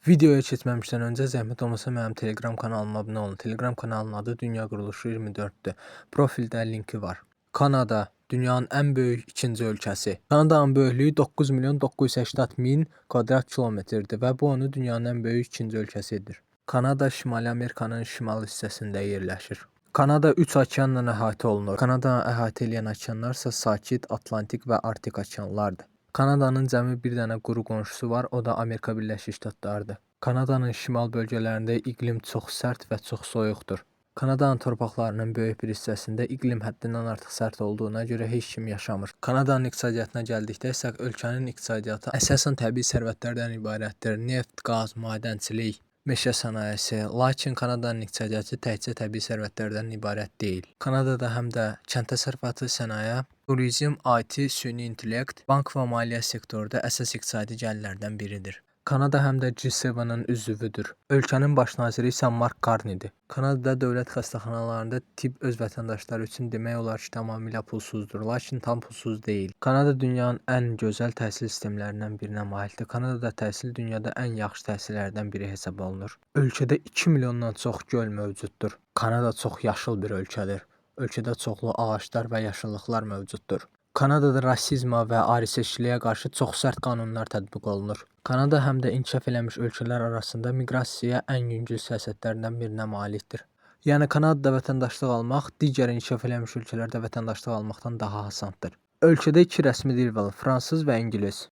Videoya keçməmişdən öncə zəhmət olmasa mənim Telegram kanalıma abunə olun. Telegram kanalının adı Dünya Quruluşu 24-dür. Profildə linki var. Kanada dünyanın ən böyük ikinci ölkəsi. Kanadanın böyüklüyü 9.980.000 kvadrat kilometrdir və bu onu dünyanın ən böyük ikinci ölkəsidir. Kanada Şimali Amerikanın şimal hissəsində yerləşir. Kanada 3 okeanla əhatə olunur. Kanadanı əhatə edən okeanlar isə Sakit, Atlantik və Arktik okeanlardır. Kanadanın cəmi bir dənə quru qonşusu var, o da Amerika Birləşmiş Ştatlarıdır. Kanadanın şimal bölgələrində iqlim çox sərt və çox soyuqdur. Kanadanın torpaqlarının böyük bir hissəsində iqlim həddindən artıq sərt olduğuna görə heç kim yaşamır. Kanadanın iqtisadiyyatına gəldikdə isə ölkənin iqtisadiyyatı əsasən təbii sərvətlərdən ibarətdir. Neft, qaz, madənçilik, meşə sənayesi. Lakin Kanadanın iqtisadiyyatı təkcə təbii sərvətlərdən ibarət deyil. Kanadada həm də kənd təsərrüfatı, sənaye, turizm, IT, süni intellekt, bank və maliyyə sektoru da əsas iqtisadi gəlirlərdən biridir. Kanada həm də G7-nin üzvüdür. Ölkənin baş naziri isə Mark Carney'dir. Kanadada dövlət xəstəxanalarında tibb öz vətəndaşları üçün demək olar ki, tamamilə pulsuzdur, lakin tam pulsuz deyil. Kanada dünyanın ən gözəl təhsil sistemlərindən birinə malikdir. Kanadada təhsil dünyada ən yaxşı təhsillərdən biri hesab olunur. Ölkədə 2 milyondan çox göl mövcuddur. Kanada çox yaşıl bir ölkədir. Ölkədə çoxlu ağaclar və yaşıllıqlar mövcuddur. Kanadada rasizmə və ayrıseçkiliyə qarşı çox sərt qanunlar tətbiq olunur. Kanada həm də inkişaf eləmiş ölkələr arasında miqrasiyaya ən yüngül siyasətlərindən birinə malikdir. Yəni Kanadada vətəndaşlıq almaq digər inkişaf eləmiş ölkələrdə vətəndaşlıq almaqdan daha asandır. Ölkədə 2 rəsmi dil var: fransız və ingilis.